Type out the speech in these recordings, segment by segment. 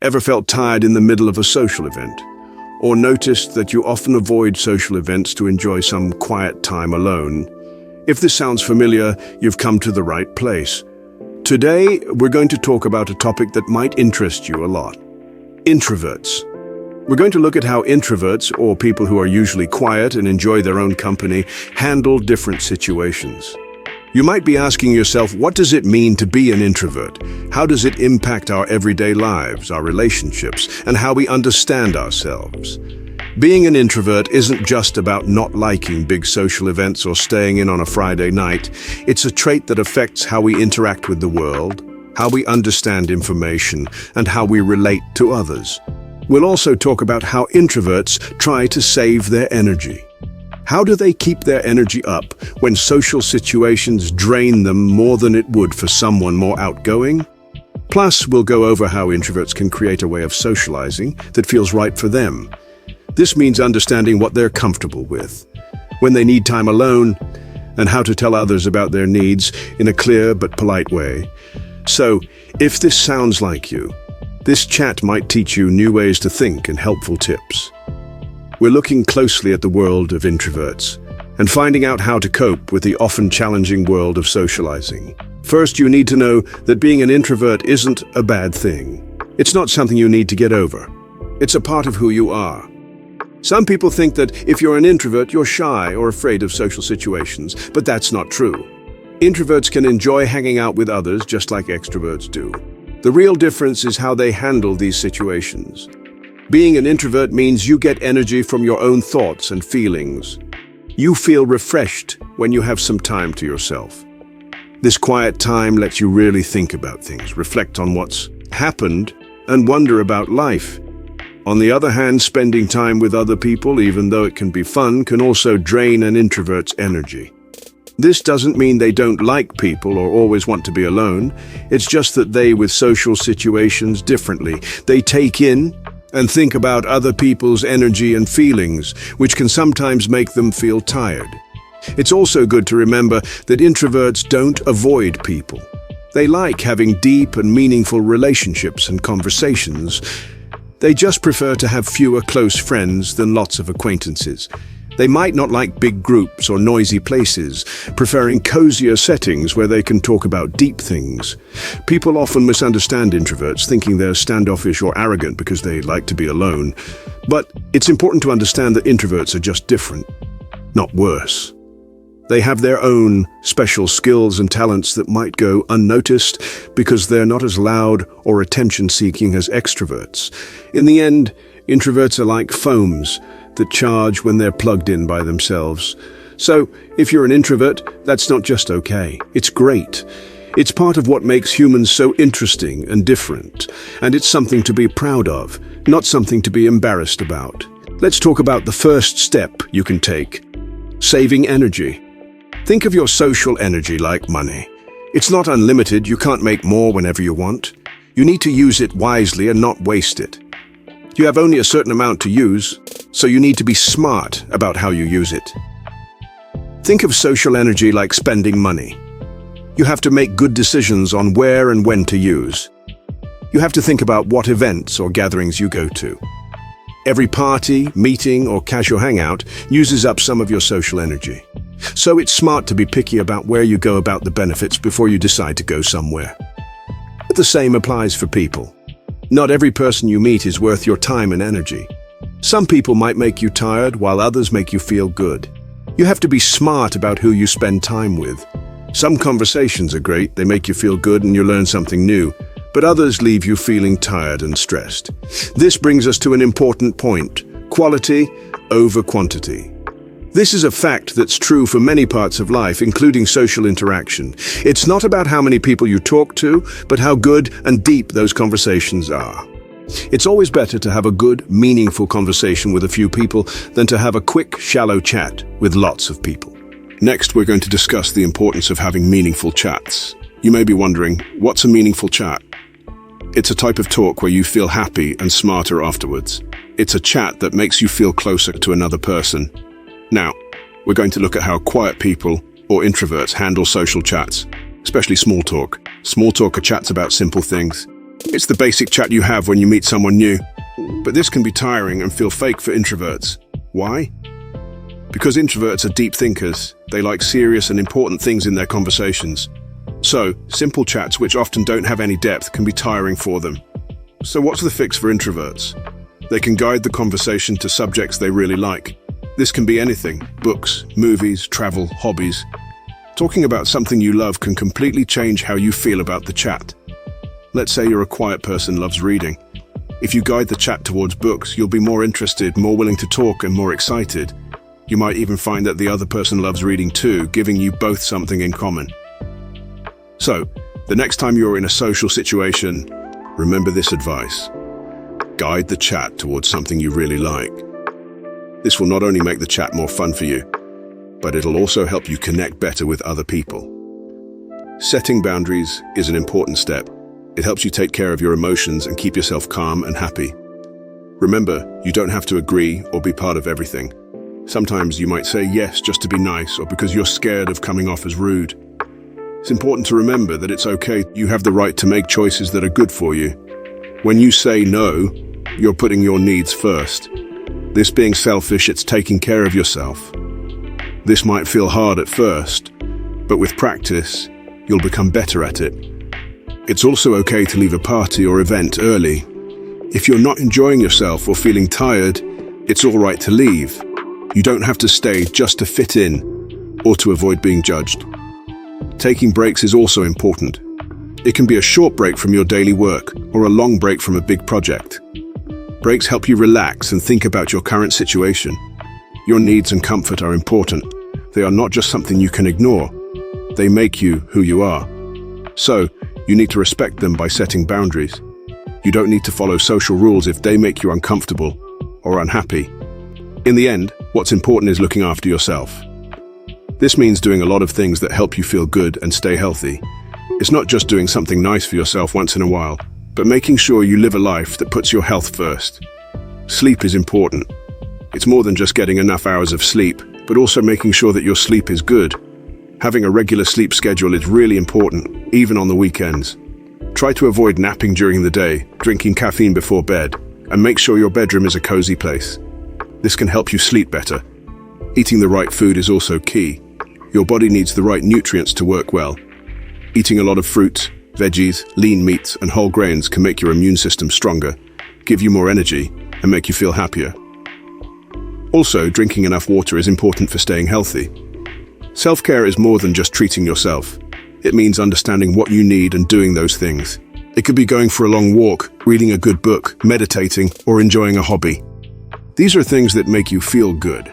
Ever felt tired in the middle of a social event? Or noticed that you often avoid social events to enjoy some quiet time alone? If this sounds familiar, you've come to the right place. Today, we're going to talk about a topic that might interest you a lot. Introverts. We're going to look at how introverts, or people who are usually quiet and enjoy their own company, handle different situations. You might be asking yourself, what does it mean to be an introvert? How does it impact our everyday lives, our relationships, and how we understand ourselves? Being an introvert isn't just about not liking big social events or staying in on a Friday night. It's a trait that affects how we interact with the world, how we understand information, and how we relate to others. We'll also talk about how introverts try to save their energy. How do they keep their energy up when social situations drain them more than it would for someone more outgoing? Plus, we'll go over how introverts can create a way of socializing that feels right for them. This means understanding what they're comfortable with, when they need time alone, and how to tell others about their needs in a clear but polite way. So, if this sounds like you, this chat might teach you new ways to think and helpful tips. We're looking closely at the world of introverts and finding out how to cope with the often challenging world of socializing. First, you need to know that being an introvert isn't a bad thing. It's not something you need to get over. It's a part of who you are. Some people think that if you're an introvert, you're shy or afraid of social situations, but that's not true. Introverts can enjoy hanging out with others just like extroverts do. The real difference is how they handle these situations. Being an introvert means you get energy from your own thoughts and feelings. You feel refreshed when you have some time to yourself. This quiet time lets you really think about things, reflect on what's happened, and wonder about life. On the other hand, spending time with other people, even though it can be fun, can also drain an introvert's energy. This doesn't mean they don't like people or always want to be alone. It's just that they, with social situations differently, they take in and think about other people's energy and feelings, which can sometimes make them feel tired. It's also good to remember that introverts don't avoid people. They like having deep and meaningful relationships and conversations. They just prefer to have fewer close friends than lots of acquaintances. They might not like big groups or noisy places, preferring cozier settings where they can talk about deep things. People often misunderstand introverts, thinking they're standoffish or arrogant because they like to be alone. But it's important to understand that introverts are just different, not worse. They have their own special skills and talents that might go unnoticed because they're not as loud or attention-seeking as extroverts. In the end, introverts are like phones that charge when they're plugged in by themselves. So, if you're an introvert, that's not just okay. It's great. It's part of what makes humans so interesting and different. And it's something to be proud of, not something to be embarrassed about. Let's talk about the first step you can take. Saving energy. Think of your social energy like money. It's not unlimited. You can't make more whenever you want. You need to use it wisely and not waste it. You have only a certain amount to use, so you need to be smart about how you use it. Think of social energy like spending money. You have to make good decisions on where and when to use. You have to think about what events or gatherings you go to. Every party, meeting, or casual hangout uses up some of your social energy. So it's smart to be picky about where you go about the benefits before you decide to go somewhere. But the same applies for people. Not every person you meet is worth your time and energy. Some people might make you tired, while others make you feel good. You have to be smart about who you spend time with. Some conversations are great, they make you feel good and you learn something new, but others leave you feeling tired and stressed. This brings us to an important point: quality over quantity. This is a fact that's true for many parts of life, including social interaction. It's not about how many people you talk to, but how good and deep those conversations are. It's always better to have a good, meaningful conversation with a few people than to have a quick, shallow chat with lots of people. Next, we're going to discuss the importance of having meaningful chats. You may be wondering, what's a meaningful chat? It's a type of talk where you feel happy and smarter afterwards. It's a chat that makes you feel closer to another person. Now, we're going to look at how quiet people or introverts handle social chats, especially small talk. Small talk are chats about simple things. It's the basic chat you have when you meet someone new. But this can be tiring and feel fake for introverts. Why? Because introverts are deep thinkers. They like serious and important things in their conversations. So, simple chats which often don't have any depth can be tiring for them. So what's the fix for introverts? They can guide the conversation to subjects they really like. This can be anything: books, movies, travel, hobbies. Talking about something you love can completely change how you feel about the chat. Let's say you're a quiet person who loves reading. If you guide the chat towards books, you'll be more interested, more willing to talk, and more excited. You might even find that the other person loves reading too, giving you both something in common. So, the next time you're in a social situation, remember this advice. Guide the chat towards something you really like. This will not only make the chat more fun for you, but it'll also help you connect better with other people. Setting boundaries is an important step. It helps you take care of your emotions and keep yourself calm and happy. Remember, you don't have to agree or be part of everything. Sometimes you might say yes just to be nice or because you're scared of coming off as rude. It's important to remember that it's okay. You have the right to make choices that are good for you. When you say no, you're putting your needs first. This being selfish, it's taking care of yourself. This might feel hard at first, but with practice, you'll become better at it. It's also okay to leave a party or event early. If you're not enjoying yourself or feeling tired, it's all right to leave. You don't have to stay just to fit in or to avoid being judged. Taking breaks is also important. It can be a short break from your daily work or a long break from a big project. Breaks help you relax and think about your current situation. Your needs and comfort are important. They are not just something you can ignore. They make you who you are. So, you need to respect them by setting boundaries. You don't need to follow social rules if they make you uncomfortable or unhappy. In the end, what's important is looking after yourself. This means doing a lot of things that help you feel good and stay healthy. It's not just doing something nice for yourself once in a while, but making sure you live a life that puts your health first. Sleep is important. It's more than just getting enough hours of sleep, but also making sure that your sleep is good. Having a regular sleep schedule is really important, even on the weekends. Try to avoid napping during the day, drinking caffeine before bed, and make sure your bedroom is a cozy place. This can help you sleep better. Eating the right food is also key. Your body needs the right nutrients to work well. Eating a lot of fruits, veggies, lean meats, and whole grains can make your immune system stronger, give you more energy, and make you feel happier. Also, drinking enough water is important for staying healthy. Self-care is more than just treating yourself. It means understanding what you need and doing those things. It could be going for a long walk, reading a good book, meditating, or enjoying a hobby. These are things that make you feel good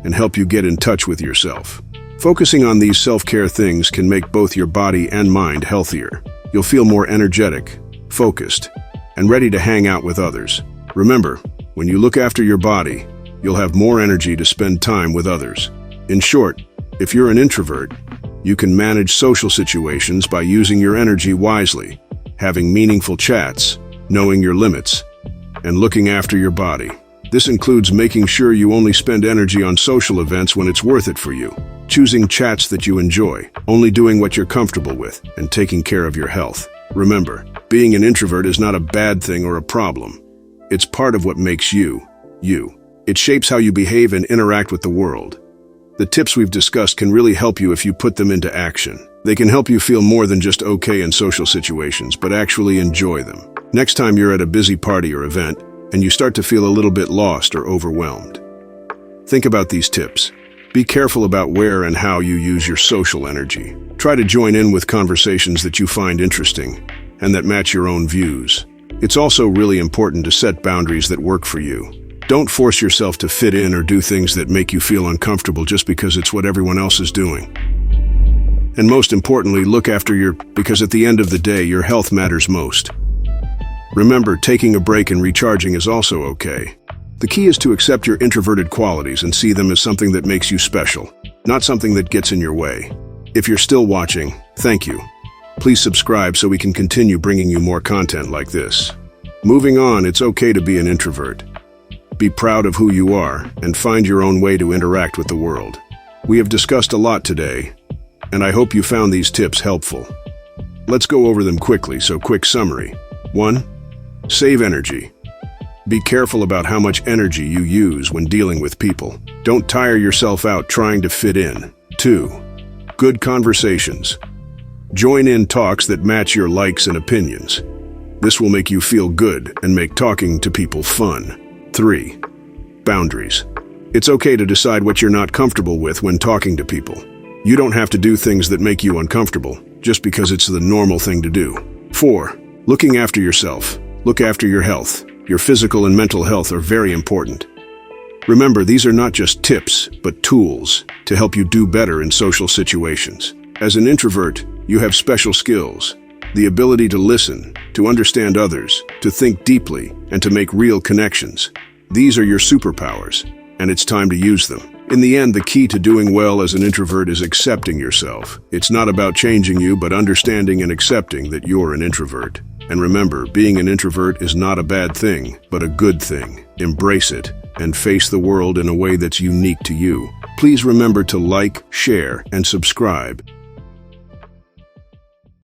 and help you get in touch with yourself. Focusing on these self-care things can make both your body and mind healthier. You'll feel more energetic, focused, and ready to hang out with others. Remember, when you look after your body, you'll have more energy to spend time with others. In short, if you're an introvert, you can manage social situations by using your energy wisely, having meaningful chats, knowing your limits, and looking after your body. This includes making sure you only spend energy on social events when it's worth it for you, choosing chats that you enjoy, only doing what you're comfortable with, and taking care of your health. Remember, being an introvert is not a bad thing or a problem. It's part of what makes you, you. It shapes how you behave and interact with the world. The tips we've discussed can really help you if you put them into action. They can help you feel more than just okay in social situations, but actually enjoy them. Next time you're at a busy party or event, and you start to feel a little bit lost or overwhelmed, think about these tips. Be careful about where and how you use your social energy. Try to join in with conversations that you find interesting and that match your own views. It's also really important to set boundaries that work for you. Don't force yourself to fit in or do things that make you feel uncomfortable just because it's what everyone else is doing. And most importantly, look after because at the end of the day, your health matters most. Remember, taking a break and recharging is also okay. The key is to accept your introverted qualities and see them as something that makes you special, not something that gets in your way. If you're still watching, thank you. Please subscribe so we can continue bringing you more content like this. Moving on, it's okay to be an introvert. Be proud of who you are and find your own way to interact with the world. We have discussed a lot today, and I hope you found these tips helpful. Let's go over them quickly, so quick summary. 1. Save energy. Be careful about how much energy you use when dealing with people. Don't tire yourself out trying to fit in. 2. Good conversations. Join in talks that match your likes and opinions. This will make you feel good and make talking to people fun. 3. Boundaries. It's okay to decide what you're not comfortable with when talking to people. You don't have to do things that make you uncomfortable just because it's the normal thing to do. 4. Looking after yourself. Look after your health. Your physical and mental health are very important. Remember, these are not just tips, but tools to help you do better in social situations. As an introvert, you have special skills. The ability to listen, to understand others, to think deeply, and to make real connections. These are your superpowers, and it's time to use them. In the end, the key to doing well as an introvert is accepting yourself. It's not about changing you, but understanding and accepting that you're an introvert. And remember, being an introvert is not a bad thing, but a good thing. Embrace it and face the world in a way that's unique to you. Please remember to like, share, and subscribe.